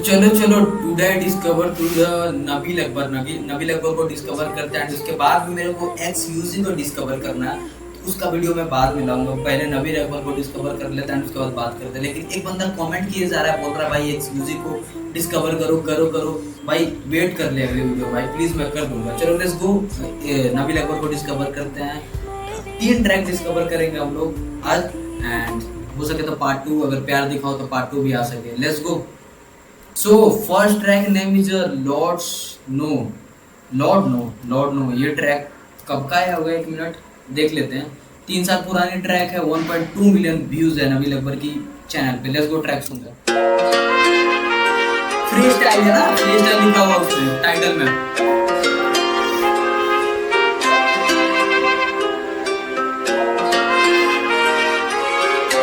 चलो चलो today discover to the Nabeel Akbar. Nabeel Akbar को डिस्कवर करते हैं। उसके बाद मेरे को एक्स यूजी को डिस्कवर करना है, तो उसका वीडियो मैं बाद में लाऊंगा। पहले नबील अकबर को डिस्कवर कर लेते हैं, उसके बाद बात करते हैं। लेकिन एक बंदा कमेंट किए जा रहा है, बोल रहा है भाई एक्स यूजी को डिस्कवर करो करो करो। भाई वेट कर ले अगले वीडियो भाई, प्लीज मैं कर दूंगा। चलो लेट्स गो, नबील अकबर को डिस्कवर करते हैं। 3 ट्रैक डिस्कवर करेंगे हम लोग आज, एंड हो सके तो पार्ट 2, अगर प्यार दिखाओ तो पार्ट 2 भी आ सके। Let's go. So first track name is lord no. ये ट्रैक कब का है, होगा 1 मिनट देख लेते हैं। 3 साल पुरानी ट्रैक है, 1.2 मिलियन व्यूज है नबील अकबर की चैनल पे। लेट्स गो ट्रैक सुनते हैं। फ्री स्टाइल है ना, फ्री स्टाइल लिखा हुआ उसमें टाइटल में।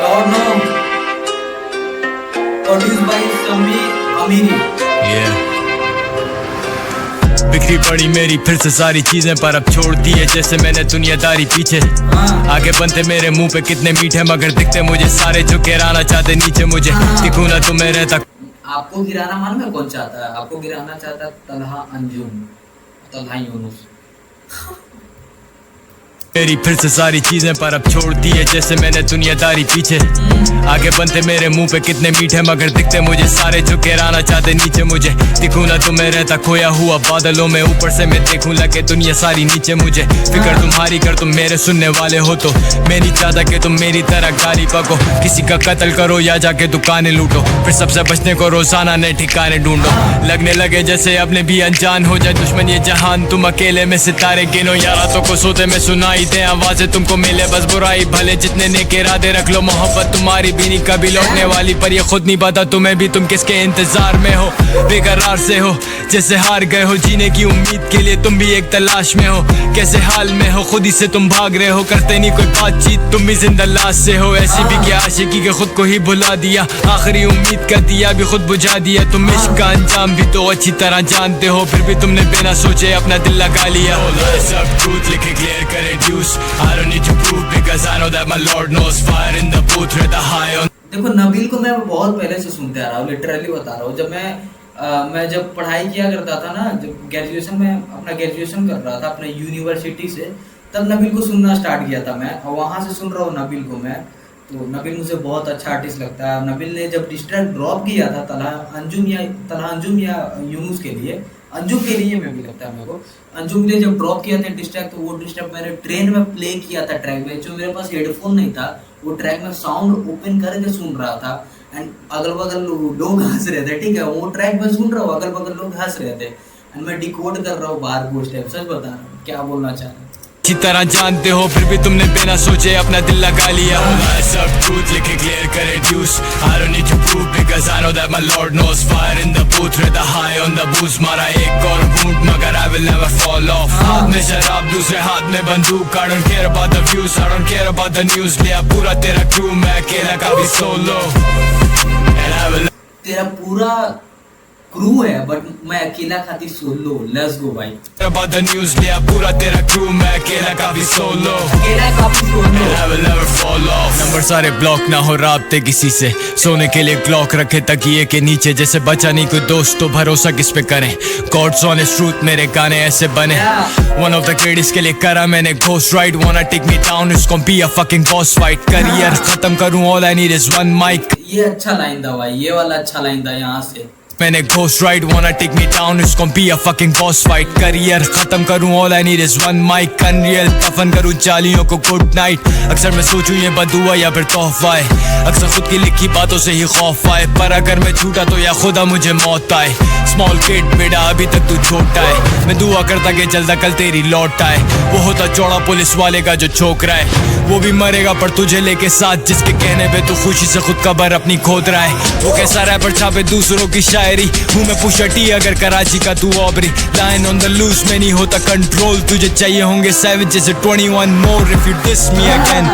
Lord no produced by Samir Amiri. बिखरी पड़ी मेरी फिर से सारी चीजें, पर अब छोड़ दी है जैसे मैंने दुनियादारी पीछे। आगे बनते मेरे मुंह पे कितने मीठे, मगर दिखते मुझे सारे जो गिराना चाहते नीचे मुझे। दिखूं ना तुम्हें रहता। आपको गिराना मालूम है कौन चाहता है? आपको गिराना चाहता है तलहा अंजुम, तलहा यूनुस। मेरी फिर से सारी चीजें, पर अब छोड़ दी है जैसे मैंने दुनियादारी पीछे। आगे बनते मेरे मुंह पे कितने मीठे, मगर दिखते मुझे सारे जो गिराना चाहते नीचे मुझे। दिखूं ना तुम्हें रहता खोया हुआ बादलों में, ऊपर से मैं देखूं लगे दुनिया सारी नीचे मुझे। फिक्र तुम्हारी कर तुम मेरे सुनने वाले हो तो, मैं नहीं चाहता कि तुम मेरी तरह गाली पको। किसी का कत्ल करो या जाके दुकानें लूटो, फिर सबसे बचने को रोजाना नए ठिकाने ढूंढो। लगने लगे जैसे अपने भी अनजान हो जाए दुश्मन ये जहान। तुम अकेले में सितारे गिनो या रातों को सोते में सुनाई दे आवाजें तुमको मिले बस बुराई भले। जितने नेक इरादे रख लो, मोहब्बत तुम्हारी भी नहीं कभी लौटने वाली, पर ये खुद नहीं पता तुम्हें भी तुम किसके इंतजार में हो। बेकरार से हो जैसे हार गए हो, जीने की उम्मीद के लिए तुम भी एक तलाश में हो। कैसे हाल में हो, खुद ही से तुम भाग रहे हो, करते नहीं कोई बातचीत, तुम भी जिंदा लाश से हो। ऐसी भी क्या आशिकी के खुद को ही भुला दिया, आखिरी उम्मीद का दिया भी खुद बुझा दिया। तुम इश्क का अंजाम भी तो अच्छी तरह जानते हो, फिर भी तुमने बिना सोचे अपना दिल लगा लिया। सब ट्रूथ लिखे क्लियर करे ड्यूस, I don't need to prove because I know that my Lord knows fire in the booth with the high on। देखो नबील को मैं बहुत पहले से सुनते आ रहा हूँ, लिटरली बता रहा हूँ। जब मैं जब पढ़ाई किया करता था ना, जब ग्रेजुएशन में अपना ग्रेजुएशन कर रहा था अपने यूनिवर्सिटी से, तब नबील को सुनना स्टार्ट किया था मैं, और वहाँ से सुन रहा हूँ नबील को मैं। तो नबील मुझे बहुत अच्छा आर्टिस्ट लगता है। नबील ने जब डिस्ट्रैक्ट ड्रॉप किया था तलहा अंजुम या यूनुस के लिए, अंजुम के लिए मैं भी लगता है मेरे को, अंजुम ने जब ड्रॉप किया था डिस्ट्रैक्ट, तो वो डिस्ट्रैक्ट मैंने ट्रेन में प्ले किया था ट्रैक में। जो मेरे पास हेडफोन नहीं था, वो ट्रैक में साउंड ओपन करके सुन रहा था, एंड अगल बगल लोग हंस रहे थे। ठीक है, वो ट्रैक में सुन रहा हूँ, अगल बगल लोग हंस रहे थे, एंड मैं डिकोड कर रहा हूँ बाहर को स्टेप। सच बता रहा हूँ क्या बोलना चाह रहा हूँ। अच्छी तरह जानते हो, फिर भी तुमने बिना सोचे अपना दिल लगा लिया। सब ट्रूथ लिखे क्लियर करे ड्यूस, I don't need to prove because I know that my Lord knows fire in the booth with the high on the booze। मारा एक और घूंट मगर I will never fall off। हाथ में शराब दूसरे हाथ में बंदूक, I don't care about the views, I don't care about the news। लिया पूरा तेरा क्रू, मैं अकेला का भी सोलो, and I will। तेरा पूरा क्रू है बट मैं अकेला खाती सोलो। लेट्स गो भाई। About the news, लिया पूरा तेरा क्रू, मैं अकेला का भी सोलो, अकेला काफी solo. I will never fall off। Number सारे ब्लॉक ना हो राब्ते किसी से, सोने के लिए क्लॉक रखे तकिए के नीचे, जैसे बचा नहीं कोई दोस्त तो भरोसा किस पे करें। God's honest truth, मेरे गाने ऐसे बने। One of the greatest के लिए करा मैंने ghost ride, wanna take me down, it's gonna be a fucking boss fight। Career खत्म करूं, all I need is one mic। ये अच्छा लाइन था भाई, ये वाला अच्छा लाइन था यहाँ से। मैंने ghost ride, wanna take me down, it's gonna be a fucking boss fight। Career खत्म करूं, all I need is one mic। Unreal दफन करूं जालियों को गुड नाइट। अक्सर मैं सोचूं ये बदुआ या फिर तोहफा है, अक्सर खुद की लिखी बातों से ही खौफ आए, पर अगर मैं झूठा तो या खुदा मुझे मौत आए। स्मॉल किड बेटा अभी तक तू छोटा है, मैं दुआ करता कि जल्द कल तेरी लौट आए। वो होता चौड़ा पुलिस वाले का जो छोक रहा है, वो भी मरेगा पर तुझे लेके साथ, जिसके कहने पे तू खुशी से खुद कबर अपनी खोद रहा है। वो कैसा रैपर छापे दूसरों की शायरी, हूँ मैं पुशा टी अगर कराची का तू ऑबरी। लाइन ऑन द लूज में नहीं होता कंट्रोल, तुझे चाहिए होंगे 7 जैसे 21 more if you dish me again.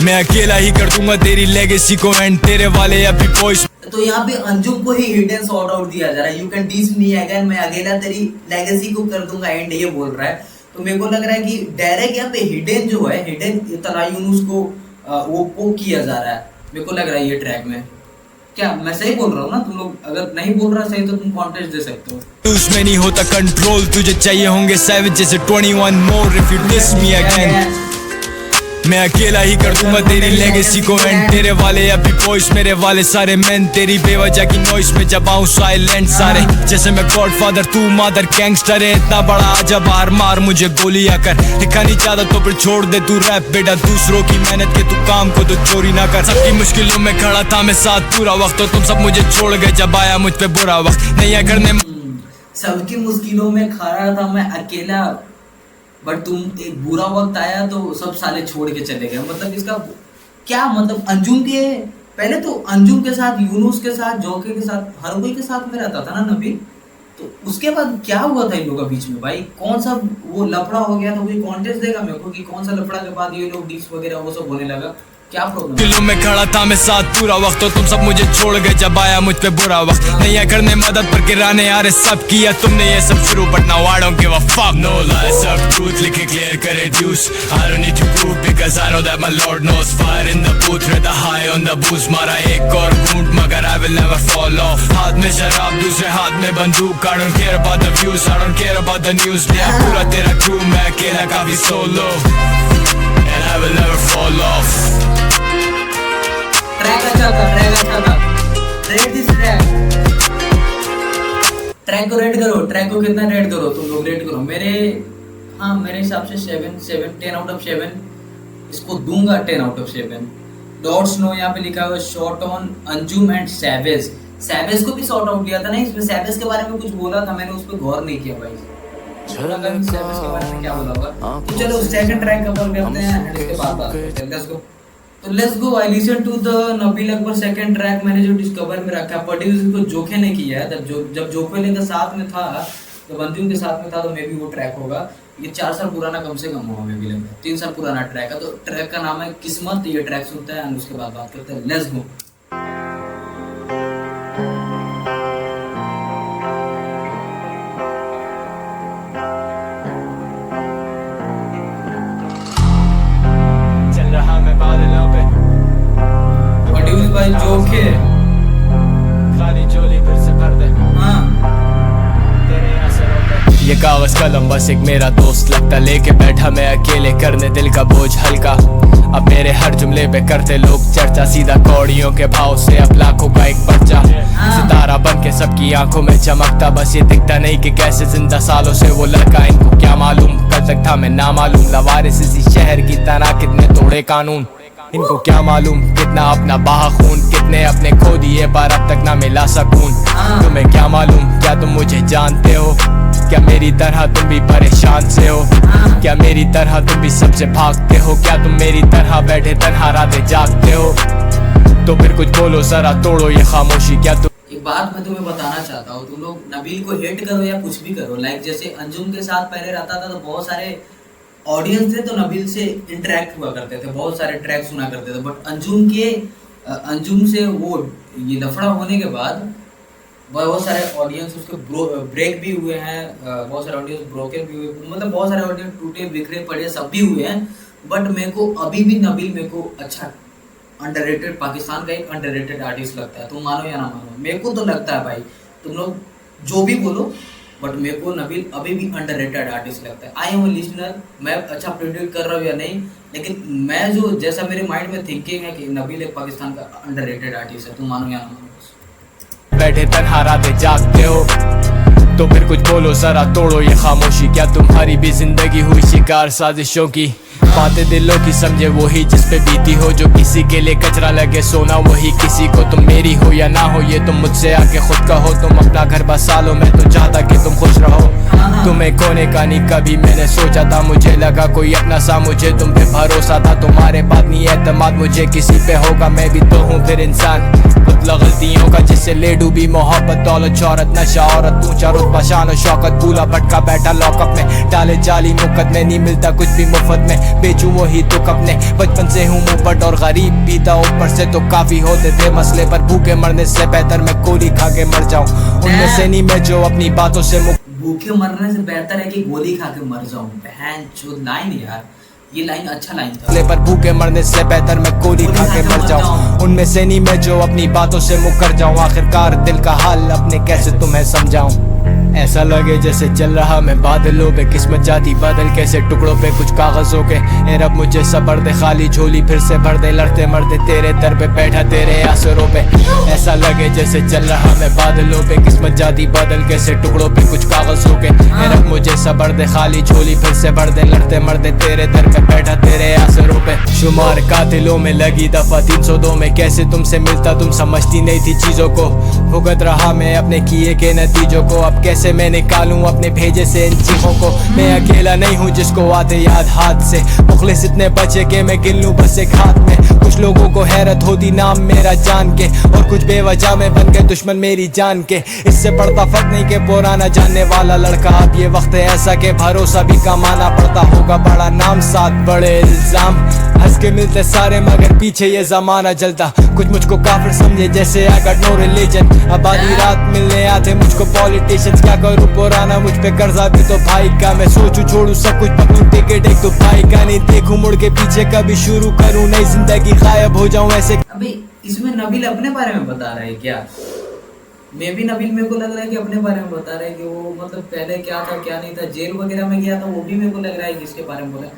मैं अकेला ही कर दूंगा तेरी लेगेसी को एंड, तेरे वाले अभी बॉयज। तो यहाँ पे अंजुम को ही हिडन शॉट आउट दिया जा रहा है। You can diss me again, मैं अकेला तेरी लेगेसी को कर दूंगा एंड, ये बोल रहा है। तो मेरे को लग रहा है कि डायरेक्ट यहाँ पे हिडन जो है, हिडन तलहा यूनुस को वो किया जा रहा है, मेरे को लग रहा है ये ट्रैक में। क्या मैं सही बोल रहा हूँ ना? तुम लोग अगर नहीं बोल रहा सही तो तुम कॉन्टेस्ट दे सकते हो। उसमें नहीं होता कंट्रोल, तुझे चाहिए होंगे सैवेज जैसे 21 more if you dish me again. मैं अकेला ही कर दूंगा तेरी लेगेसी को एंड। तेरे वाले अभी बॉयज, मेरे वाले सारे मैन। तेरी बेवजह की नॉइस में जब आऊं साइलेंट सारे, जैसे मैं गॉडफादर तू मदर गैंगस्टर है। इतना बड़ा आजा बाहर मार मुझे गोली आकर। लिखा नहीं चाहता तो फिर छोड़ दे तू रैप बेटा, दूसरों की मेहनत के तू काम को तो चोरी ना कर। सबकी मुश्किलों में खड़ा था मैं साथ पूरा वक्त, तो तुम सब मुझे छोड़ गए जब आया मुझ पे बुरा वक्त। नहीं करने सबकी मुश्किलों में खड़ा था मैं अकेला, बट तुम एक बुरा वक्त आया तो सब साले छोड़ के चले गए। मतलब इसका क्या मतलब? अंजुम के पहले तो अंजुम के साथ, यूनुस के साथ, जोके के साथ, हर कोई के साथ में रहता था ना नबील। तो उसके बाद क्या हुआ था इन लोगों के बीच में भाई? कौन सा वो लफड़ा हो गया था? कोई कॉन्टेस्ट देगा मेरे को कि कौन सा लफड़ा के बाद ये लोग डिस वगैरह वो सब होने लगा? क्या प्रॉब्लम? दिलों में खड़ा था मैं साथ पूरा वक्त, तो तुम सब मुझे छोड़ गए जब आया मुझ पे बुरा वक्त। नहीं करने मदद पर गिराने आ रहे सब किया तुमने ये सब शुरू, but now I don't give a fuck. No lies सब ट्रूथ लिखे क्लियर करे ड्यूस। I don't need to prove because I know that my lord knows. Fire in the booth red high on the boost. मारा एक और घूंट मगर I will never fall off. हाथ में शराब दूसरे हाथ में बंदूक। I don't care about the views, I don't care about the news. मैं पूरा तेरा क्रू, मैं अकेला काफी solo and I will never fall of. Track अच्छा था, ट्रैक अच्छा था। Rate this track. ट्रैक को रेट करो, ट्रैक को कितना रेट करो तुम लोग? रेट करो। मेरे हिसाब से 7 10 आउट ऑफ 7 इसको दूंगा। 10 आउट ऑफ 7 डॉट्स नो यहाँ पे लिखा हुआ shot on Anjum and savage. Savage को भी शॉट आउट लिया था ना इसमें। सैवेज के बारे में कुछ बोला था, मैंने उस पर गौर नहीं किया भाई। सैवेज के बारे में क्या बोला होगा? तो चलो सेकंड ट्रैक कवर करते हैं एंड इसके बाद बात करते हैं। Let's go. तो let's go. I listen to the Nabeel Akbar second track. मैंने जो डिस्कवर में रखा, प्रोड्यूस को जोखे ने किया है। जब जोखे लेकर साथ में था, जब अंजुम के साथ में था, तो मे भी वो ट्रैक होगा। ये 4 साल पुराना कम से कम होगा, मे भी लगता है 3 साल पुराना ट्रैक है। तो ट्रैक का नाम है किस्मत। ये ट्रैक सुनते हैं और उसके बाद बात करते हैं। Let's go. प्रोड्यूस बाय जोखे। खाली झोली फिर से भर दे। हाँ। ये कागज कलम बस एक मेरा दोस्त लगता, लेके बैठा मैं अकेले करने दिल का बोझ हल्का। अब मेरे हर जुमले पे करते लोग चर्चा, सीधा कौड़ियों के भाव से अब लाखों का एक पर्चा। सितारा बन के सबकी आंखों में चमकता, बस ये दिखता नहीं कि कैसे जिंदा सालों से वो लड़का। इनको क्या मालूम कल तक था मैं ना मालूम, लवारिस इसी शहर की तरह कितने तोड़े कानून। इनको क्या मालूम कितना अपना बहा खून, कितने अपने खो दिए पर अब तक ना मिला सकून। तुम्हें क्या मालूम, क्या तुम मुझे जानते हो? क्या मेरी तरह तुम भी परेशान से हो? क्या मेरी तरह तुम भी सबसे भागते हो? क्या तुम मेरी तरह बैठे तन्हा रातें जागते हो? तो फिर कुछ बोलो जरा, तोड़ो ये खामोशी। क्या तुम एक बात मैं तुम्हें बताना चाहता हूँ, तुम लोग नबील को हेट करो या कुछ भी करो, लाइक जैसे अंजुम के साथ पहले रहता था तो बहुत सारे ऑडियंस थे तो नबील से इंटरेक्ट हुआ करते थे, बहुत सारे ट्रैक सुना करते थे। बट अंजुम से वो ये लफड़ा होने के बाद बहुत सारे ऑडियंस उसके ब्रेक भी हुए हैं, बहुत सारे ऑडियंस ब्रोकन भी हुए, मतलब बहुत सारे ऑडियंस टूटे बिखरे पड़े सब भी हुए हैं। बट मेरे को अभी भी नबील मेरे को अच्छा अंडररेटेड, पाकिस्तान का एक अंडररेटेड आर्टिस्ट लगता है। तुम मानो या ना मानो, मेरे को तो लगता है भाई, तुम लोग जो भी बोलो, बट मेरे को नबील अभी भी अंडररेटेड आर्टिस्ट लगता है। आई एम अ लिसनर, मैं अच्छा प्रोड्यूस कर रहा हूँ या नहीं, लेकिन मैं जो जैसा मेरे माइंड में थिंकिंग है कि नबील एक पाकिस्तान का अंडररेटेड आर्टिस्ट है। तुम मानो या ना मानो, बैठे तन्हा रातें जागते हो तो फिर कुछ बोलो जरा, तोड़ो ये खामोशी। क्या तुम्हारी भी जिंदगी हुई शिकार साजिशों की? बातें दिलों की समझे वही जिस पे बीती हो, जो किसी के लिए कचरा लगे सोना वही किसी को। तुम मेरी हो या ना हो ये तुम मुझसे आके खुद कहो, तुम अपना घर बसा लो, मैं तो चाहता कि तुम खुश रहो। तुम्हें खोने का नहीं कभी मैंने सोचा था, मुझे लगा कोई अपना सा, मुझे तुम पे भरोसा था। तुम्हारे बाद नहीं एतमाद मुझे किसी पे होगा, मैं भी तो हूँ फिर इंसान, पुतला गलतियों का जिससे ले डूबी मोहब्बत। दौलत शौहरत नशा औरत ऊंचा रुतबा शान और शौकत, भूला भटका बैठा लॉकअप में, डाले जाली मुकदमे, नहीं मिलता कुछ भी मुफ्त में, बेचूं वही तुक अपने। बचपन से हूँ मुंहफट और गरीब भी था ऊपर से, तो काफी होते थे मसले, पर भूखे मरने से बेहतर मैं गोली खा के मर जाऊं। उनमें से नहीं मैं जो अपनी बातों से भूखे मरने से बेहतर है कि गोली खा के मर जाऊं। बहन चोद लाइन यार, ये लाइन अच्छा लाइन था। पर भूखे मरने से बेहतर मैं गोली खा के मर जाऊं, उनमें से नहीं मैं जो अपनी बातों से मुकर जाऊं। आखिरकार दिल का हाल अपने कैसे तुम्हें समझाऊं। ऐसा लगे जैसे चल रहा मैं बादलों पे, किस्मत जाती बदल कैसे टुकड़ों पे कुछ कागजों के। ए रब मुझे सबर दे, खाली झोली फिर से भर दे, लड़ते मरते तेरे दर पे बैठा तेरे आसरों पे। ऐसा लगे जैसे चल रहा मैं बादलों पे, किस्मत जाती बदल कैसे टुकड़ों पे कुछ कागजों के। ए रब मुझे सबर दे, खाली झोली फिर से भर दे, लड़ते मरते तेरे दर पे बैठा तेरे आसरों पे। शुमार कातिलों में लगी दफा 302 में, कैसे तुमसे मिलता तुम समझती नहीं थी चीजों को। भुगत रहा मैं अपने किए के नतीजों को, अब कैसे मैं निकालूं अपने भेजे से इन चीखों को। मैं अकेला नहीं हूँ जिसको आते याद हाथ से, मुखलिस इतने बचे के मैं गिन लूं बस एक हाथ में। कुछ लोगों को हैरत होती नाम मेरा जान के, और कुछ बेवजह में बन गए दुश्मन मेरी जान के। इससे पड़ता फर्क नहीं के पुराना जानने वाला लड़का, अब ये वक्त है ऐसा के भरोसा भी कमाना पड़ता होगा। बड़ा नाम साथ बड़े इल्जाम, हंस के मिलते सारे मगर पीछे ये जमाना जलता। कुछ मुझको काफिर समझे जैसे I got no religion, अब आधी रात मिलने आते मुझको पॉलिटिशियंस। क्या करूं पुराना मुझ पे कर्जा भी तो भाई का, मैं सोचूं छोड़ू सब कुछ पकड़ूं टिकट एक तो भाई का। नहीं देखूं मुड़ के पीछे कभी, शुरू करूं नई जिंदगी गायब हो जाऊं ऐसे। अबे इसमें नबील अपने बारे में बता रहा है क्या? मैं भी नबील, मेरे को लग रहा है कि अपने बारे में बता रहा है कि वो मतलब पहले क्या था क्या नहीं था, जेल वगैरह में गया था, वो भी मेरे को लग रहा है कि इसके बारे में बोला।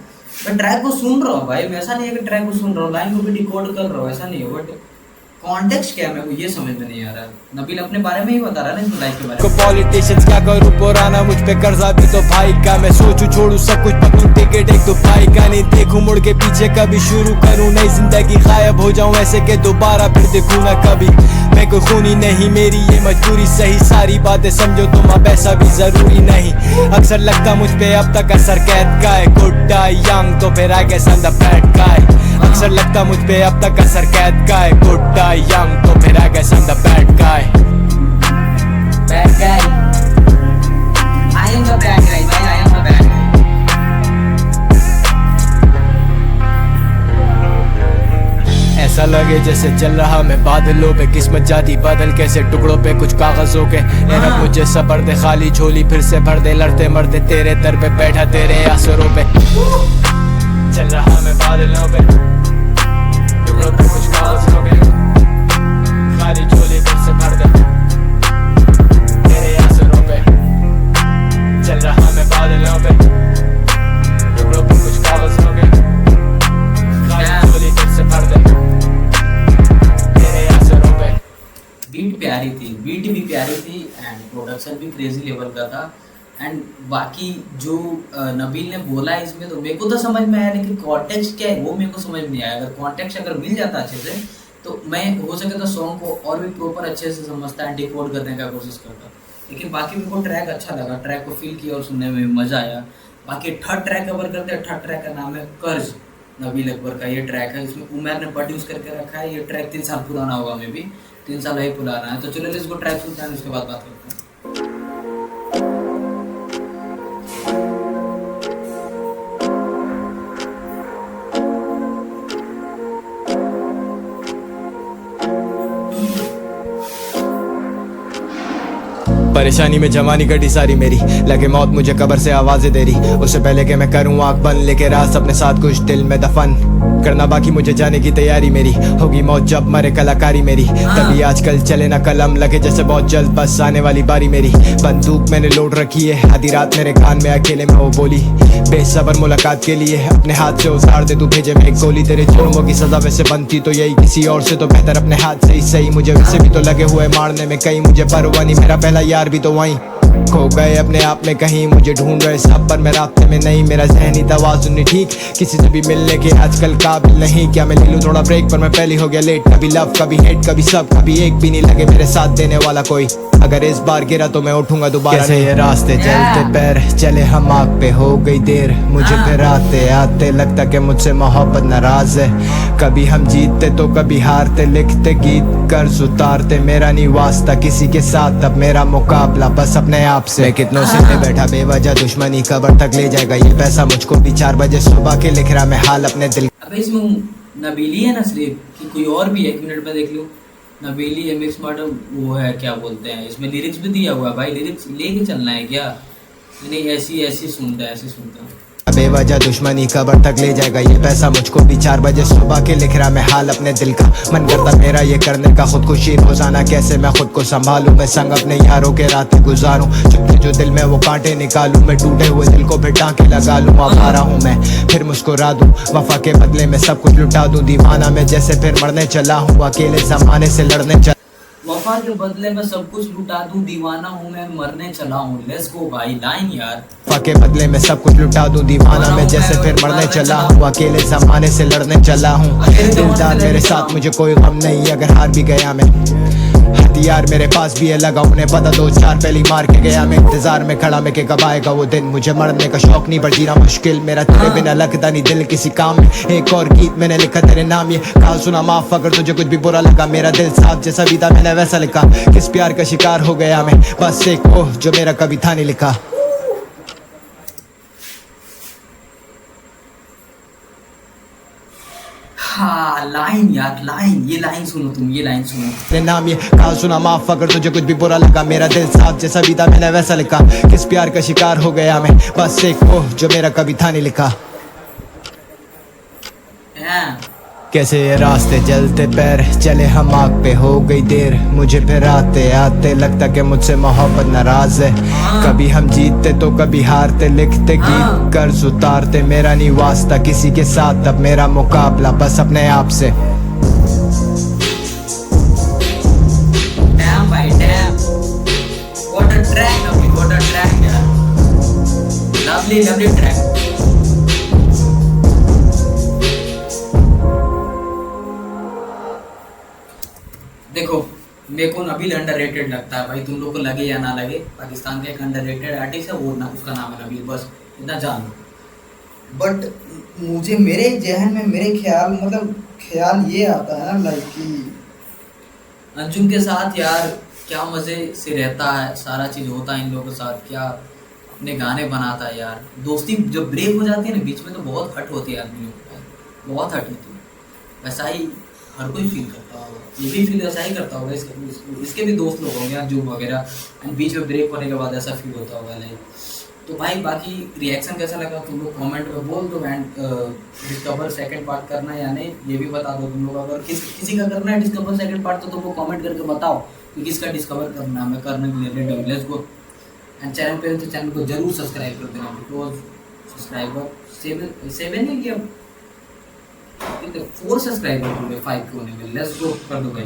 मैं ट्रैक को सुन रहा हूँ भाई, मैं ऐसा नहीं है कि ट्रैक को सुन रहा हूँ, लाइन को भी डिकोड कर रहा हूँ, ऐसा नहीं है। बट कॉन्टेक्स्ट क्या है मेरे को ये समझ में नहीं आ रहा है। नबील अपने बारे में ही बता रहा है ना लाइफ के बारे में। पॉलिटिशियंस क्या करूं पुराना मुझ पे कर्जा भी तो भाई का, मैं सोचूं छोड़ू सब कुछ पकड़ूं टिकट एक तो भाई का। नहीं देखूं मुड़ के पीछे कभी, शुरू करूं नई जिंदगी गायब हो जाऊं ऐसे के दोबारा फिर देखूं ना कभी। मैं कोई खूनी नहीं, मेरी ये मजबूरी सही, सारी बातें समझो तुम अब ऐसा भी जरूरी नहीं। अक्सर लगता मुझ पे अब तक असर कैद का है, गुड डाई यंग तो फिर I guess I'm the bad guy। अक्सर लगता मुझ पे अब तक असर कैद का है, गुड डाई यंग तो फिर I guess I'm the bad guy। Bad guy, I am the bad guy भाई, I am the bad guy। ऐसा लगे जैसे चल रहा मैं बादलों पे, किस्मत जाती बदल कैसे टुकड़ों पे कुछ कागजों के। ए रब मुझे सबर दे, खाली झोली फिर से भर दे, लड़ते मरते तेरे दर पे बैठा तेरे आसरों पे। चल रहा मैं बादलों पे, टुकड़ों पे कुछ कागजों के, खाली झोली फिर से भर दे तेरे आसरों पे। चल रहा मैं बादलों पे, टुकड़ों पे कुछ कागजों के, खाली झोली फिर से भर दे। बीट प्यारी थी, बीट भी प्यारी थी एंड प्रोडक्शन भी क्रेजी लेवल का था। एंड बाकी जो नबील ने बोला इसमें तो मेरे को तो समझ में आया, लेकिन कॉन्टेक्स्ट क्या है वो मेरे को समझ में नहीं आया। अगर कॉन्टेक्स्ट अगर मिल जाता अच्छे से तो मैं हो सके तो सॉन्ग को और भी प्रॉपर अच्छे से समझता एंड डिकोड करने का कोशिश करता। लेकिन बाकी मेरे को ट्रैक अच्छा लगा, ट्रैक को फील किया और सुनने में मज़ा आया। बाकी थर्ड ट्रैक कवर करते हैं, थर्ड ट्रैक का नाम है कर्ज, नबील अकबर का ये ट्रैक है। इसमें उमर ने प्रोड्यूस करके रखा है। ये ट्रैक 3 साल पुराना होगा, मे भी 3 साल ही पुराना है। तो चलो इसको ट्रैक सुनते हैं, उसके बाद बात करते हैं। परेशानी में जवानी कटी सारी मेरी, लगे मौत मुझे कब्र से आवाजें दे रही। उससे पहले कि मैं करूं आंख बंद, लेके राज अपने साथ कुछ दिल में दफन करना बाकी, मुझे जाने की तैयारी मेरी होगी। मौत जब मरे कलाकारी मेरी, तभी आजकल चले ना कलम, लगे जैसे बहुत जल्द बस आने वाली बारी मेरी। बंदूक मैंने लोड रखी है, आधी रात मेरे कान में अकेले में वो बोली, बेसब्र मुलाकात के लिए अपने हाथ से उतार दे तू, भेजे मैं एक गोली। तेरे जुर्मों की सजा वैसे बनती तो यही, किसी और से तो बेहतर अपने हाथ से ही सही। मुझे वैसे भी तो लगे हुए मारने में कहीं, मुझे परवाह नहीं, मेरा पहला यार भी तो वहीं खो गए अपने आप में कहीं। मुझे ढूंढ रहे सब पर मैं रास्ते में नहीं, मेरा ज़हनी तवाज़ुन नहीं ठीक, किसी से भी मिलने के आजकल काबिल नहीं। क्या मैं ले लूं थोड़ा ब्रेक, पर मैं पहले हो गया लेट। कभी लव कभी हेट कभी सब, कभी एक भी नहीं लगे मेरे साथ देने वाला कोई। अगर इस बार गिरा तो मैं उठूंगा दोबारा। कैसे ये रास्ते चलते पैर चले हम, आग पे हो गई देर, मुझे फिर आते आते लगता कि मुझसे मोहब्बत नाराज है। कभी हम जीतते तो कभी हारते, लिखते गीत कर्ज उतारते, मेरा नहीं वास्ता किसी के साथ, अब मेरा मुकाबला बस अपने आप से। मैं कितनों से बैठा बेवजह दुश्मनी, कब्र तक ले जाएगा ये पैसा मुझको भी। 4 बजे सुबह के लिख रहा मैं हाल अपने दिल। अबे इसमें नबीली है ना सिर्फ कि कोई और भी है? 1 मिनट में देख लो, नबीली है, मिक्स मॉडल वो है, क्या बोलते हैं, इसमें लिरिक्स भी दिया हुआ है भाई। लिरिक्स लेके चलना है क्या? नहीं ऐसी ऐसी सुनता है, ऐसी सुनता है। बेवजह दुश्मनी कबर तक ले जाएगा ये पैसा मुझको भी 4 बजे सुबह के लिख रहा मैं हाल अपने दिल का। मन करता मेरा ये करने का खुदकुशी रोजाना, कैसे मैं खुद को संभालूं, मैं संग अपने यारों के रातें गुजारूं, चुपके जो दिल में वो कांटे निकालूं, मैं टूटे हुए दिल को फिर टांके लगा लूं। आवारा हूं मैं फिर मुस्कुरा दूं, वफा के बदले में सब कुछ लुटा दूं, दीवाना मैं जैसे फिर मरने चला हूं, अकेले जमाने से लड़ने चला। वफा के बदले में सब कुछ लुटा दूं, दीवाना हूँ मैं मरने चला हूँ। लेट्स गो भाई, लाइन यार। वफा के बदले में सब कुछ लुटा दूं, दीवाना मैं जैसे फिर मरने चला हूँ, अकेले जमाने से लड़ने चला हूँ। दिलदार मेरे साथ मुझे कोई गम नहीं, अगर हार भी गया मैं हथियार मेरे पास भी है लगा, उन्हें पता 2-4 पहली मार के गया मैं। इंतजार में खड़ा मैं के कब आएगा वो दिन, मुझे मरने का शौक नहीं पर जीना मुश्किल, मेरा तेरे बिना लगता नहीं दिल किसी काम में। एक और गीत मैंने लिखा तेरे नाम, ये कहा सुना माफ अगर तुझे कुछ भी बुरा लगा, मेरा दिल साफ जैसा भी था मैंने वैसा लिखा। किस प्यार का शिकार हो गया मैं, बस एक ओह जो मेरा कभी था नहीं लिखा। हाँ लाइन यार, लाइन, ये लाइन सुनो तुम, ये लाइन सुनो। तेरे नाम ये कहा सुना माफ अगर तुझे कुछ भी बुरा लगा, मेरा दिल साफ जैसा भी था मैंने वैसा लिखा। किस प्यार का शिकार हो गया मैं, बस एक ओह जो मेरा कभी था नहीं लिखा। हाँ। कैसे ये रास्ते जलते पैर चले हम आग पे, हो गई देर मुझे फिर आते आते लगता कि मुझसे मोहब्बत नाराज है। कभी हम जीतते तो कभी हारते, लिखते गीत कर्ज उतारते, मेरा नहीं वास्ता किसी के साथ, अब मेरा मुकाबला बस अपने आप से। Damn भाई damn, what a track अभी, what a track यार, lovely lovely track। देखो मेरे को नबील अंडररेटेड लगता है भाई, तुम लोग को लगे या ना लगे, पाकिस्तान का एक अंडररेटेड आर्टिस्ट है वो ना, उसका नाम है नबील, बस इतना जान लो। बट मुझे मेरे जहन में मेरे ख्याल मतलब ख्याल ये आता है ना लाइक कि अंजुम के साथ यार क्या मज़े से रहता है, सारा चीज़ होता है इन लोगों के साथ, क्या अपने गाने बनाता है यार। दोस्ती जब ब्रेक हो जाती है ना बीच में तो बहुत हट होती है आदमी को, बहुत हट होती है। वैसा ही हर कोई फील करता होगा, ये भी फील ऐसा ही करता होगा, इसके भी दोस्त लोग होंगे अंजुम वगैरह, एंड बीच में ब्रेक होने के बाद ऐसा फील होता होगा लाइक। तो भाई बाकी रिएक्शन कैसा लगा तुम लोग कमेंट में बोल दो, एंड डिस्कवर सेकंड पार्ट करना है या नहीं ये भी बता दो तुम लोग। अगर किसी का करना है डिस्कवर सेकंड पार्ट तो तुम लोग कमेंट करके बताओ कि किसका डिस्कवर करना है, मैं करने के लिए रेडी हूँ। Let's go. एंड चैनल पे तो चैनल को जरूर सब्सक्राइब कर देना, बिकॉज सब्सक्राइबर 7 है कि 4 सब्सक्राइबर हो गए 5 के होने में। लेट्स गो कर दो भाई।